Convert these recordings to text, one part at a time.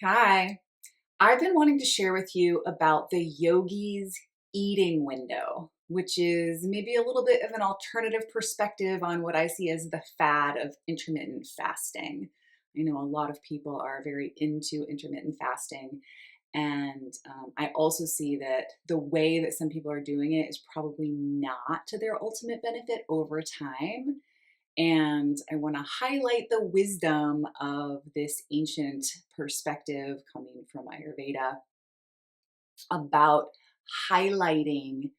Hi, I've been wanting to share with you about the yogi's eating window, which is maybe a little bit of an alternative perspective on what I see as the fad of intermittent fasting. I know a lot of people are very into intermittent fasting, and I also see that the way that some people are doing it is probably not to their ultimate benefit over time. And I want to highlight the wisdom of this ancient perspective coming from Ayurveda about highlighting,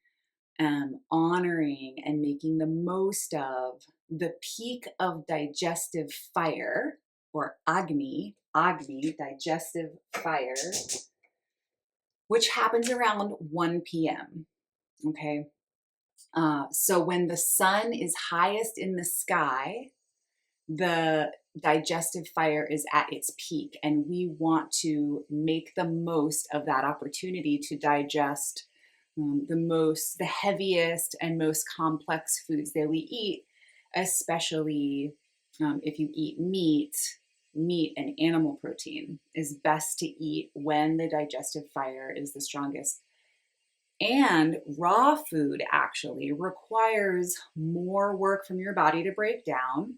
honoring, and making the most of the peak of digestive fire, or Agni, digestive fire, which happens around 1 p.m. Okay. So when the sun is highest in the sky, the digestive fire is at its peak, and we want to make the most of that opportunity to digest the heaviest and most complex foods that we eat, especially if you eat meat and animal protein is best to eat when the digestive fire is the strongest. And raw food actually requires more work from your body to break down,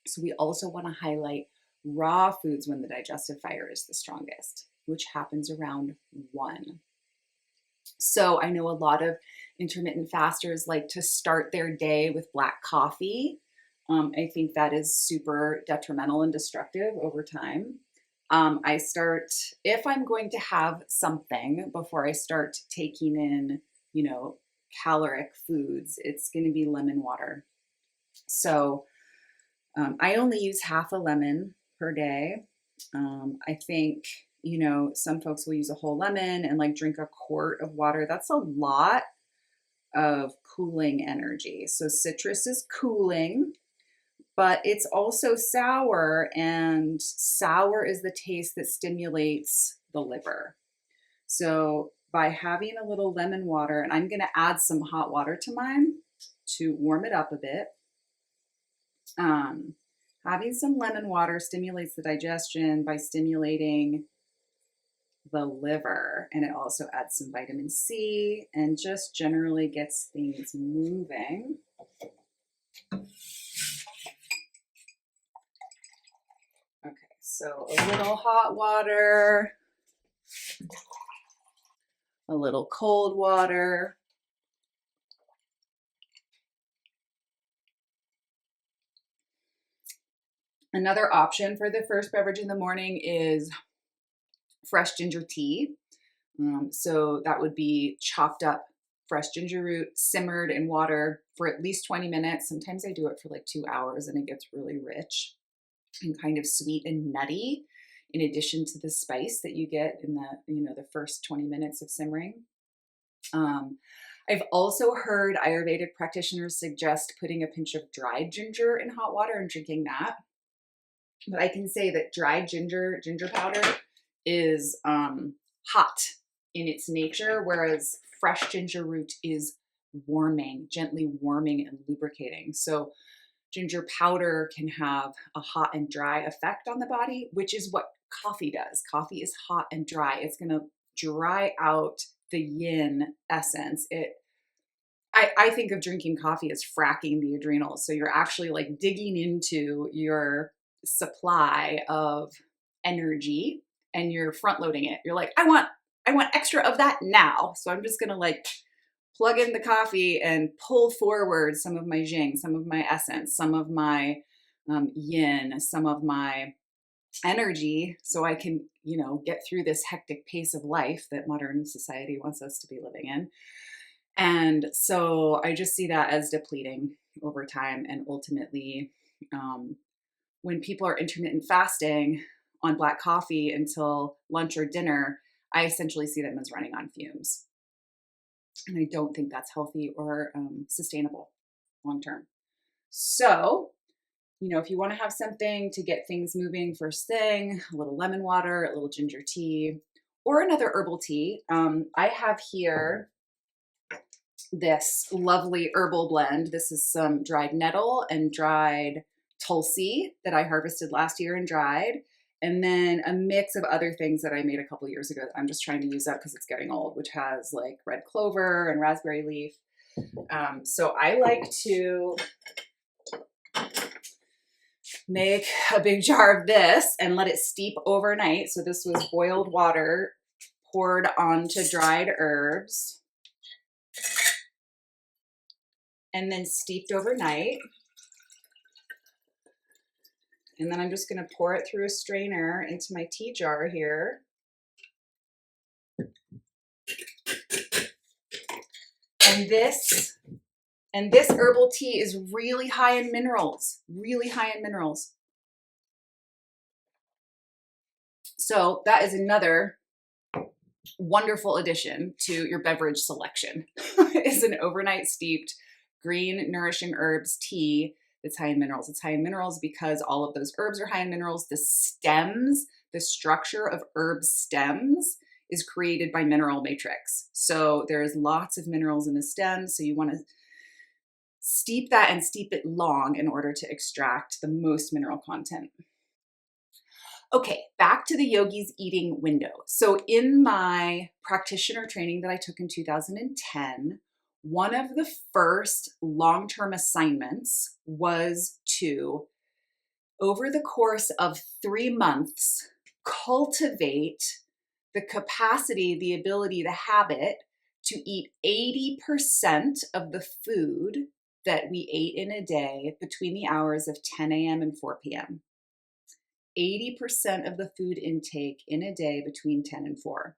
so we also want to highlight raw foods when the digestive fire is the strongest, which happens around 1. So I know a lot of intermittent fasters like to start their day with black coffee. I think that is super detrimental and destructive over time. If I'm going to have something before I start taking in, caloric foods, it's going to be lemon water. So I only use half a lemon per day. I think, some folks will use a whole lemon and like drink a quart of water. That's a lot of cooling energy. So citrus is cooling, but it's also sour, and sour is the taste that stimulates the liver. So by having a little lemon water, and I'm going to add some hot water to mine to warm it up a bit. Having some lemon water stimulates the digestion by stimulating the liver, and it also adds some vitamin C and just generally gets things moving. Okay, so a little hot water, a little cold water. Another option for the first beverage in the morning is fresh ginger tea. So that would be chopped up fresh ginger root, simmered in water for at least 20 minutes. Sometimes I do it for like 2 hours, and it gets really rich and kind of sweet and nutty, in addition to the spice that you get in the first 20 minutes of simmering. I've also heard Ayurvedic practitioners suggest putting a pinch of dried ginger in hot water and drinking that. But I can say that dried ginger powder is hot in its nature, whereas fresh ginger root is warming, gently warming and lubricating. So ginger powder can have a hot and dry effect on the body, which is what coffee does. Coffee is hot and dry. It's going to dry out the yin essence. I think of drinking coffee as fracking the adrenals. So you're actually like digging into your supply of energy and you're front loading it. You're like, I want extra of that now. So I'm just going to like plug in the coffee and pull forward some of my jing, some of my essence, some of my yin, some of my energy, so I can, get through this hectic pace of life that modern society wants us to be living in. And so I just see that as depleting over time. And ultimately, when people are intermittent fasting on black coffee until lunch or dinner, I essentially see them as running on fumes. And I don't think that's healthy or sustainable long term. So, if you want to have something to get things moving first thing, a little lemon water, a little ginger tea, or another herbal tea. I have here this lovely herbal blend. This is some dried nettle and dried tulsi that I harvested last year and dried. And then a mix of other things that I made a couple years ago that I'm just trying to use up because it's getting old, which has like red clover and raspberry leaf. So I like to make a big jar of this and let it steep overnight. So this was boiled water poured onto dried herbs and then steeped overnight. And then I'm just going to pour it through a strainer into my tea jar here. And this herbal tea is really high in minerals, really high in minerals. So that is another wonderful addition to your beverage selection is an overnight steeped green nourishing herbs tea that's high in minerals. It's high in minerals because all of those herbs are high in minerals. The stems, the structure of herb stems is created by mineral matrix. So there's lots of minerals in the stems. So you want to steep that and steep it long in order to extract the most mineral content. Okay, back to the yogi's eating window. So in my practitioner training that I took in 2010, one of the first long-term assignments was to, over the course of 3 months, cultivate the capacity, the ability, the habit to eat 80% of the food that we ate in a day between the hours of 10 a.m. and 4 p.m. 80% of the food intake in a day between 10 and 4.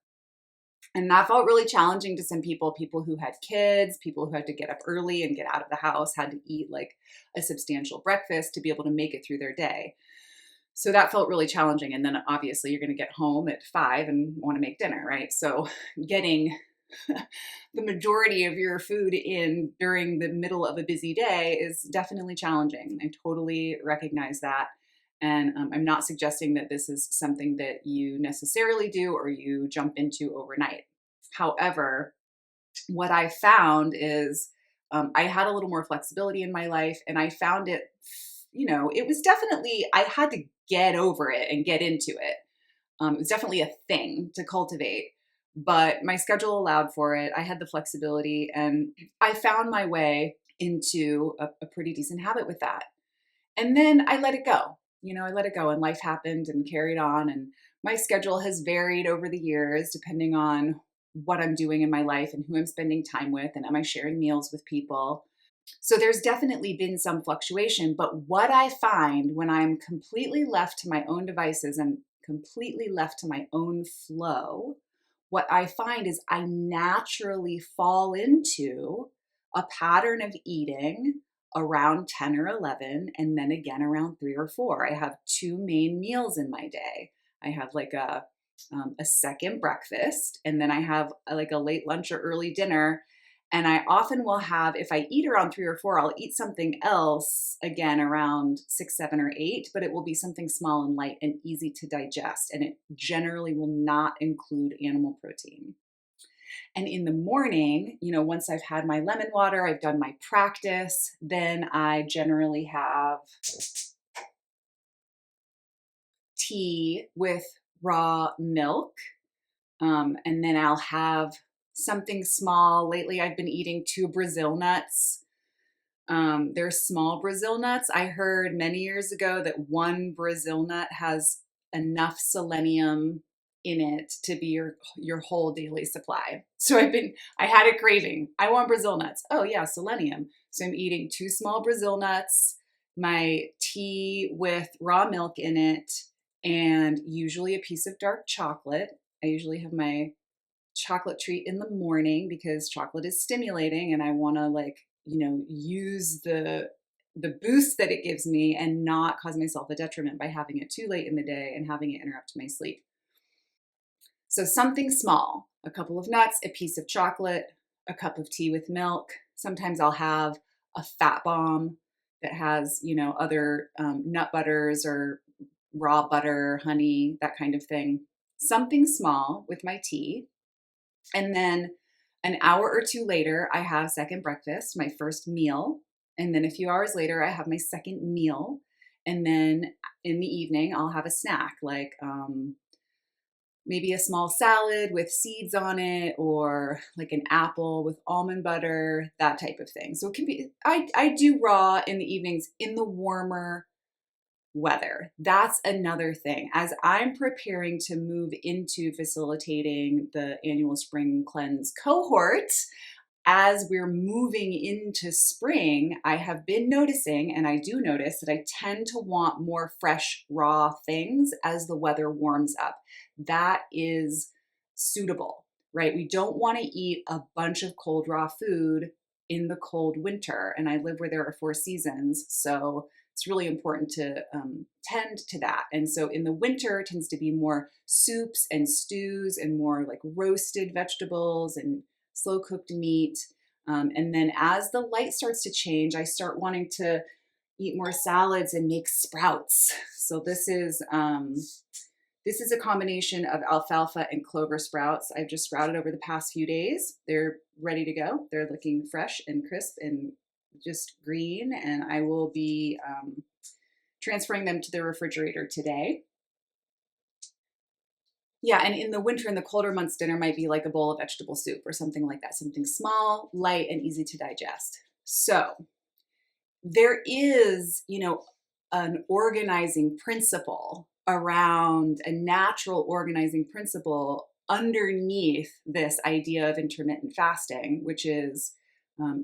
And that felt really challenging to some people who had kids, people who had to get up early and get out of the house, had to eat like a substantial breakfast to be able to make it through their day. So that felt really challenging. And then obviously you're going to get home at 5 and want to make dinner, right? So getting the majority of your food in during the middle of a busy day is definitely challenging. I totally recognize that. And I'm not suggesting that this is something that you necessarily do or you jump into overnight. However, what I found is I had a little more flexibility in my life, and I found it, it was definitely, I had to get over it and get into it. It was definitely a thing to cultivate, but my schedule allowed for it. I had the flexibility, and I found my way into a pretty decent habit with that. And then I let it go. I let it go, and life happened and carried on. And my schedule has varied over the years depending on what I'm doing in my life and who I'm spending time with, and am I sharing meals with people. So there's definitely been some fluctuation. But what I find when I'm completely left to my own devices and completely left to my own flow, what I find is I naturally fall into a pattern of eating around 10 or 11, and then again around 3 or 4. I have 2 main meals in my day. I have like a second breakfast, and then I have like a late lunch or early dinner. And I often will have, if I eat around 3 or 4, I'll eat something else again around 6, 7, or 8, but it will be something small and light and easy to digest. And it generally will not include animal protein. And in the morning, once I've had my lemon water, I've done my practice, then I generally have tea with raw milk. And then I'll have something small. Lately, I've been eating 2 Brazil nuts. They're small Brazil nuts. I heard many years ago that 1 Brazil nut has enough selenium in it to be your whole daily supply. So I had a craving. I want Brazil nuts. Oh yeah, selenium. So I'm eating 2 small Brazil nuts, my tea with raw milk in it, and usually a piece of dark chocolate. I usually have my chocolate treat in the morning because chocolate is stimulating, and I want to use the boost that it gives me and not cause myself a detriment by having it too late in the day and having it interrupt my sleep. So something small, a couple of nuts, a piece of chocolate, a cup of tea with milk. Sometimes I'll have a fat bomb that has, other nut butters or raw butter, honey, that kind of thing. Something small with my tea. And then an hour or 2 later, I have second breakfast, my first meal. And then a few hours later, I have my second meal. And then in the evening, I'll have a snack like maybe a small salad with seeds on it, or like an apple with almond butter, that type of thing. So it can be, I do raw in the evenings in the warmer weather. That's another thing. As I'm preparing to move into facilitating the annual spring cleanse cohort, as we're moving into spring, I have been noticing, and I do notice that I tend to want more fresh, raw things as the weather warms up. That is suitable, right? We don't want to eat a bunch of cold, raw food in the cold winter. And I live where there are 4 seasons. So it's really important to tend to that. And so in the winter, it tends to be more soups and stews and more like roasted vegetables and slow cooked meat. And then as the light starts to change, I start wanting to eat more salads and make sprouts. So this is a combination of alfalfa and clover sprouts. I've just sprouted over the past few days. They're ready to go. They're looking fresh and crisp and just green. And I will be transferring them to the refrigerator today. Yeah, and in the winter, in the colder months, dinner might be like a bowl of vegetable soup or something like that, something small, light, and easy to digest. So there is, an organizing principle around a natural organizing principle underneath this idea of intermittent fasting, which is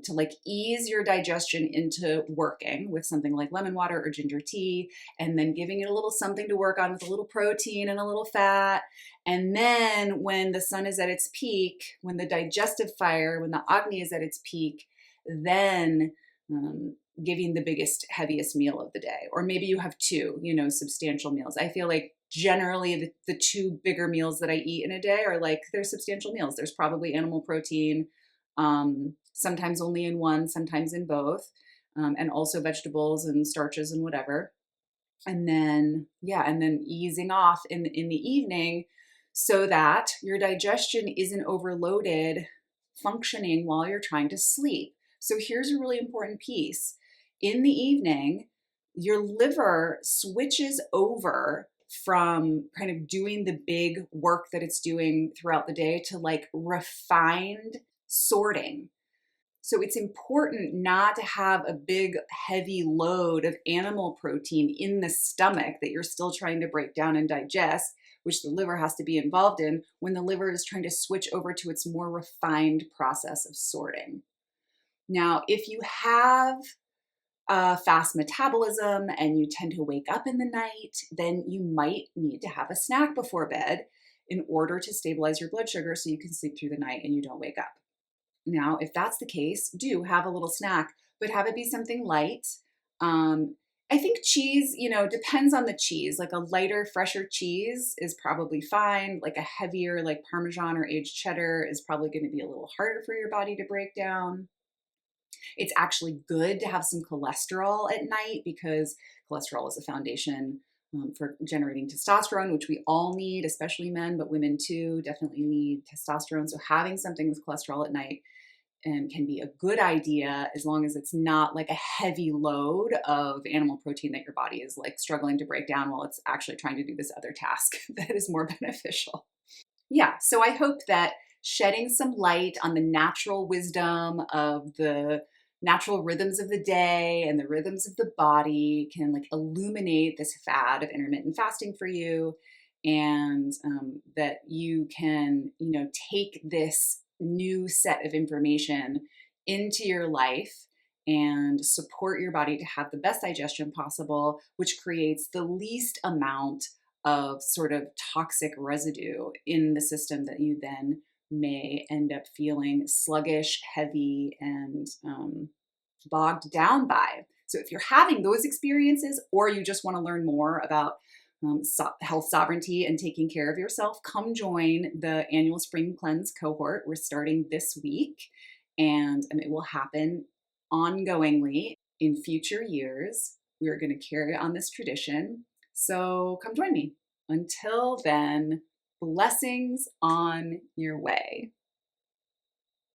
to like ease your digestion into working with something like lemon water or ginger tea, and then giving it a little something to work on with a little protein and a little fat. And then when the sun is at its peak, when the digestive fire, when the Agni is at its peak, then giving the biggest, heaviest meal of the day. Or maybe you have two, substantial meals. I feel like generally the two bigger meals that I eat in a day are like, they're substantial meals. There's probably animal protein, sometimes only in one, sometimes in both, and also vegetables and starches and whatever. And then, and then easing off in the evening so that your digestion isn't overloaded functioning while you're trying to sleep. So here's a really important piece. In the evening, your liver switches over from kind of doing the big work that it's doing throughout the day to like refined sorting. So it's important not to have a big, heavy load of animal protein in the stomach that you're still trying to break down and digest, which the liver has to be involved in when the liver is trying to switch over to its more refined process of sorting. Now, if you have a fast metabolism and you tend to wake up in the night, then you might need to have a snack before bed in order to stabilize your blood sugar so you can sleep through the night and you don't wake up. Now, if that's the case, do have a little snack, but have it be something light. I think cheese, depends on the cheese. Like a lighter, fresher cheese is probably fine. Like a heavier, like Parmesan or aged cheddar is probably going to be a little harder for your body to break down. It's actually good to have some cholesterol at night because cholesterol is a foundation for generating testosterone, which we all need, especially men, but women too definitely need testosterone. So having something with cholesterol at night can be a good idea as long as it's not like a heavy load of animal protein that your body is like struggling to break down while it's actually trying to do this other task that is more beneficial. Yeah, so I hope that shedding some light on the natural wisdom of the natural rhythms of the day and the rhythms of the body can like illuminate this fad of intermittent fasting for you, and that you can, take this new set of information into your life and support your body to have the best digestion possible, which creates the least amount of sort of toxic residue in the system that you then may end up feeling sluggish, heavy, and bogged down by. So if you're having those experiences, or you just want to learn more about health sovereignty and taking care of yourself, come join the annual spring cleanse cohort. We're starting this week, and it will happen ongoingly in future years. We are going to carry on this tradition. So come join me. Until then, blessings on your way.